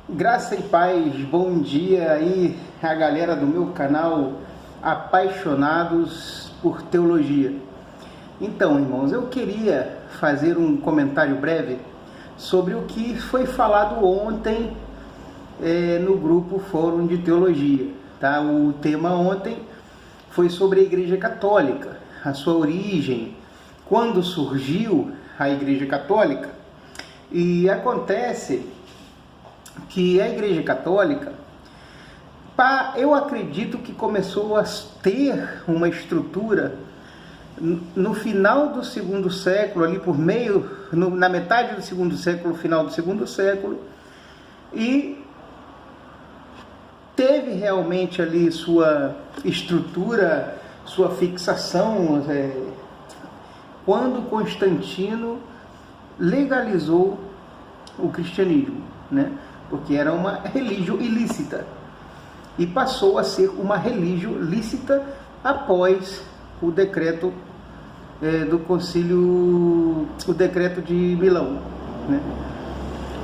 Graça e paz, bom dia aí a galera do meu canal Apaixonados por Teologia. Então, irmãos, eu queria fazer um comentário breve sobre o que foi falado ontem no grupo Fórum de Teologia. Tá? O tema ontem foi sobre a Igreja Católica, a sua origem, quando surgiu a Igreja Católica. E acontece que a Igreja Católica, eu acredito que começou a ter uma estrutura no final do segundo século, ali por meio, na metade do segundo século, final do segundo século, e teve realmente ali sua estrutura, sua fixação, quando Constantino legalizou o cristianismo, né? Porque era uma religião ilícita e passou a ser uma religião lícita após o decreto do concílio, o decreto de Milão, né?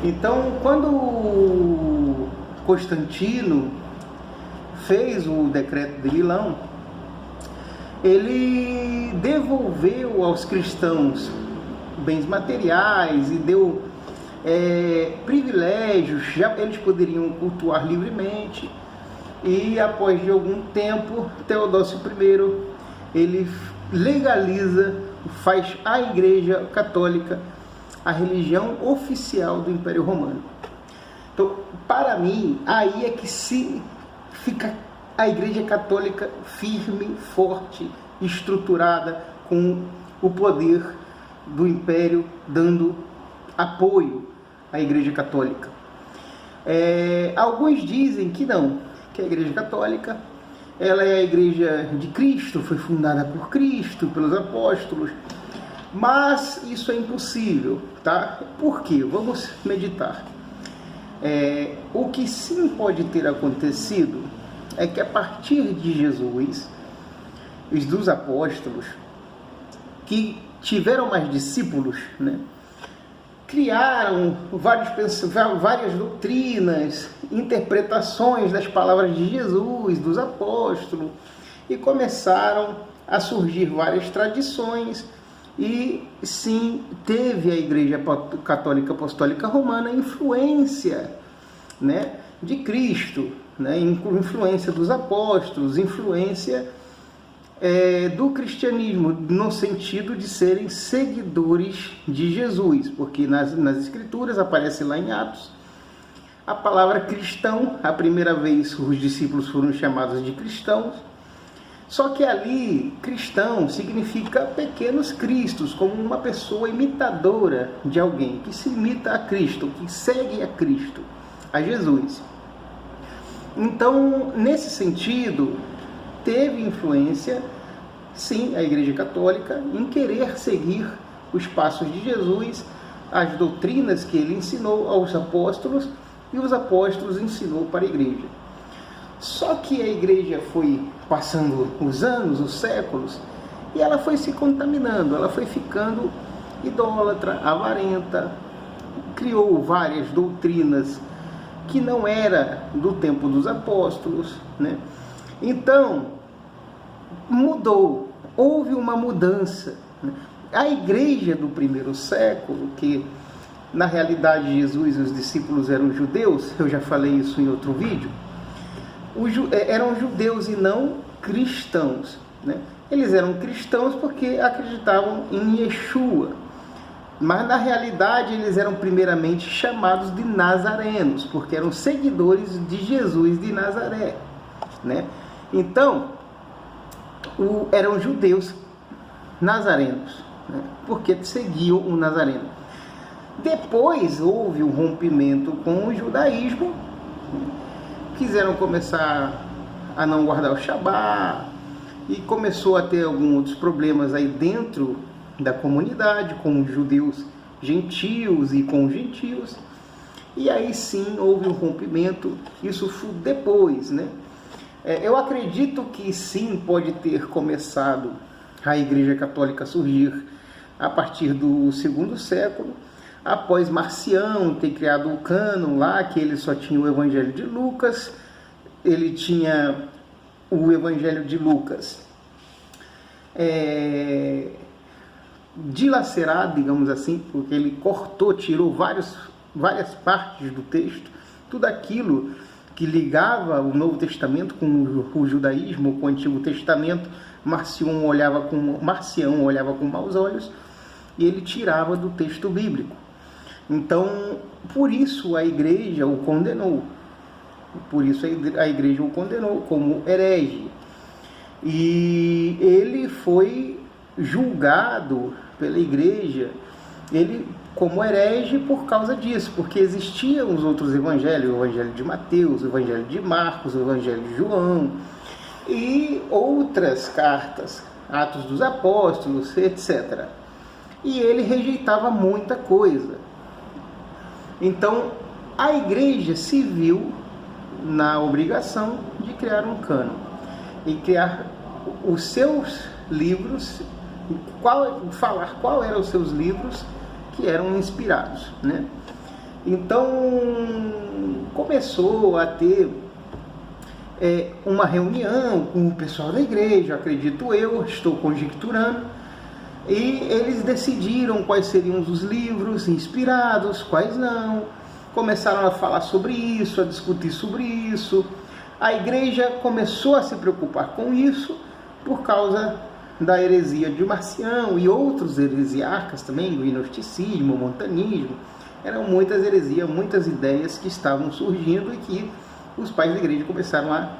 Então, quando Constantino fez o decreto de Milão, ele devolveu aos cristãos bens materiais e deu privilégios, já eles poderiam cultuar livremente. E após de algum tempo, Teodósio I, ele legaliza, faz a Igreja Católica a religião oficial do Império Romano. Então, para mim, aí é que se fica a Igreja Católica firme, forte, estruturada, com o poder do Império dando apoio à Igreja Católica. Alguns dizem que não, que a Igreja Católica ela é a Igreja de Cristo, foi fundada por Cristo, pelos apóstolos, mas isso é impossível, tá? Por quê? Vamos meditar. O que sim pode ter acontecido é que a partir de Jesus, os dos apóstolos, que tiveram mais discípulos, né, criaram várias doutrinas, interpretações das palavras de Jesus, dos apóstolos, e começaram a surgir várias tradições, e sim, teve a Igreja Católica Apostólica Romana influência, né, de Cristo, né, influência dos apóstolos, influência do cristianismo, no sentido de serem seguidores de Jesus, porque nas escrituras aparece lá em Atos a palavra cristão. A primeira vez os discípulos foram chamados de cristãos, só que ali cristão significa pequenos cristos, como uma pessoa imitadora de alguém, que se imita a Cristo, que segue a Cristo, a Jesus. Então, nesse sentido, teve influência, sim, a Igreja Católica em querer seguir os passos de Jesus, as doutrinas que ele ensinou aos apóstolos e os apóstolos ensinou para a Igreja. Só que a Igreja foi passando os anos, os séculos, e ela foi se contaminando, ela foi ficando idólatra, avarenta, criou várias doutrinas que não era do tempo dos apóstolos, né? Então, mudou, houve uma mudança. A igreja do primeiro século, que na realidade Jesus e os discípulos eram judeus, eu já falei isso em outro vídeo, eram judeus e não cristãos, né? Eles eram cristãos porque acreditavam em Yeshua, mas na realidade eles eram primeiramente chamados de nazarenos, porque eram seguidores de Jesus de Nazaré, né? Então, eram judeus nazarenos, né? Porque seguiam o nazareno. Depois houve um rompimento com o judaísmo, quiseram começar a não guardar o Shabá, e começou a ter alguns outros problemas aí dentro da comunidade, com os judeus gentios e com os gentios, e aí sim houve um rompimento. Isso foi depois, né? Eu acredito que sim, pode ter começado a Igreja Católica a surgir a partir do segundo século, Após Marcião ter criado o cânon lá, que ele só tinha o Evangelho de Lucas, ele tinha o Evangelho de Lucas dilacerado, digamos assim, porque ele cortou, tirou várias partes do texto, tudo aquilo que ligava o Novo Testamento com o judaísmo, com o Antigo Testamento, Marcião olhava com maus olhos, e ele tirava do texto bíblico. Então, por isso a igreja o condenou. Por isso a igreja o condenou como herege. E ele foi julgado pela igreja, ele como herege por causa disso, porque existiam os outros evangelhos, o evangelho de Mateus, o evangelho de Marcos, o evangelho de João e outras cartas, Atos dos Apóstolos, etc. E ele rejeitava muita coisa. Então, a igreja se viu na obrigação de criar um cânon e criar os seus livros, falar qual eram os seus livros que eram inspirados, né? Então, começou a ter uma reunião com o pessoal da igreja, acredito eu, estou conjecturando, e eles decidiram quais seriam os livros inspirados, quais não. Começaram a falar sobre isso, a discutir sobre isso. A igreja começou a se preocupar com isso por causa da heresia de Marcião e outros heresiarcas também, o gnosticismo, o montanismo. Eram muitas heresias, muitas ideias que estavam surgindo e que os pais da igreja começaram a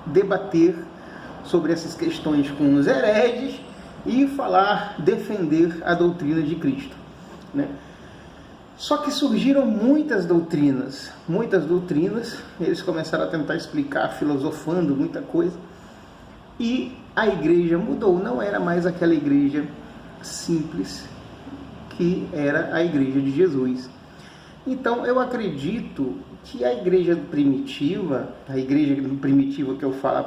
debater sobre essas questões com os hereges e defender a doutrina de Cristo, né? Só que surgiram muitas doutrinas, eles começaram a tentar explicar, filosofando muita coisa, e a igreja mudou, não era mais aquela igreja simples que era a igreja de Jesus. Então eu acredito que a igreja primitiva que eu falo,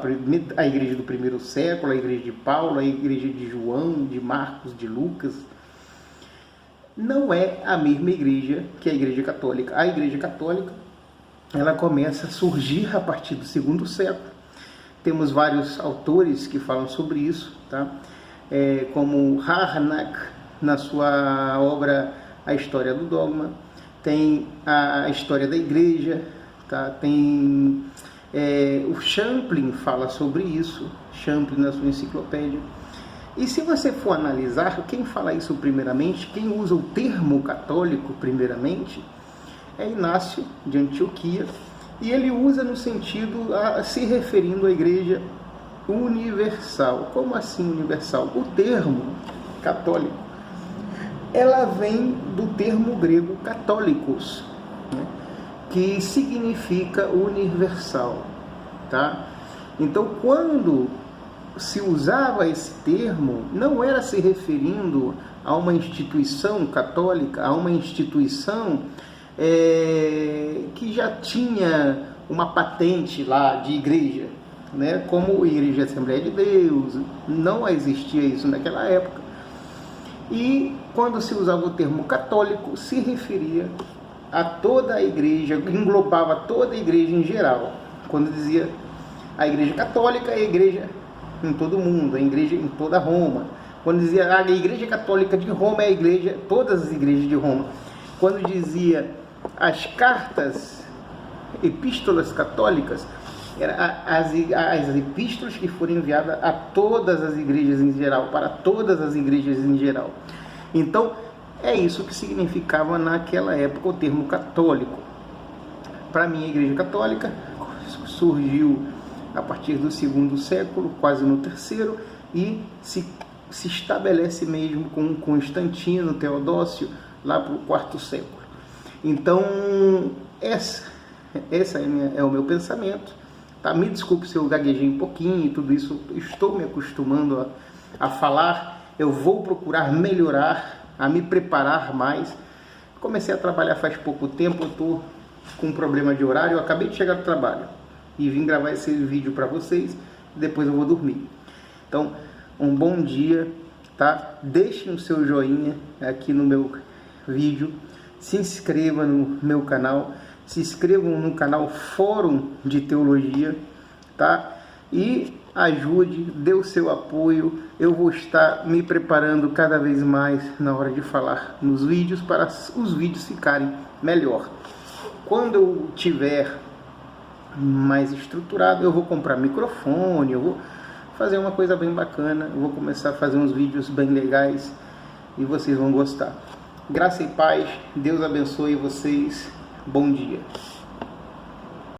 a igreja do primeiro século, a igreja de Paulo, a igreja de João, de Marcos, de Lucas, não é a mesma igreja que a igreja católica. A igreja católica, ela começa a surgir a partir do segundo século. Temos vários autores que falam sobre isso, tá? Como Harnack, na sua obra A História do Dogma. Tem a História da Igreja, tá? Tem o Champlin fala sobre isso, Champlin na sua enciclopédia. E se você for analisar, quem fala isso primeiramente, quem usa o termo católico primeiramente, é Inácio de Antioquia, e ele usa no sentido, se referindo à igreja universal. Como assim universal? O termo católico, ela vem do termo grego católicos, né, que significa universal, tá? Então, quando se usava esse termo, não era se referindo a uma instituição católica, a uma instituição que já tinha uma patente lá de igreja, né? Como a Igreja Assembleia de Deus, não existia isso naquela época. E quando se usava o termo católico, se referia a toda a igreja, englobava toda a igreja em geral. Quando dizia a igreja católica, é a igreja em todo o mundo, a igreja em toda Roma. Quando dizia a igreja católica de Roma, é a igreja, todas as igrejas de Roma. Quando dizia as cartas, epístolas católicas, eram as epístolas que foram enviadas a todas as igrejas em geral, para todas as igrejas em geral. Então, é isso que significava naquela época o termo católico. Para mim, a igreja católica surgiu a partir do segundo século, quase no terceiro, e se estabelece mesmo com Constantino, Teodócio, lá para o quarto século. Então, essa é o meu pensamento. Tá? Me desculpe se eu gaguejei um pouquinho e tudo isso, estou me acostumando a falar. Eu vou procurar melhorar, a me preparar mais. Comecei a trabalhar faz pouco tempo, eu estou com um problema de horário, eu acabei de chegar do trabalho e vim gravar esse vídeo para vocês, depois eu vou dormir. Então, um bom dia, tá? Deixem o seu joinha aqui no meu vídeo, se inscreva no meu canal, se inscrevam no canal Fórum de Teologia, tá? E ajude, dê o seu apoio. Eu vou estar me preparando cada vez mais na hora de falar nos vídeos, para os vídeos ficarem melhor. Quando eu tiver mais estruturado, eu vou comprar microfone, eu vou fazer uma coisa bem bacana, eu vou começar a fazer uns vídeos bem legais e vocês vão gostar. Graça e paz, Deus abençoe vocês, bom dia.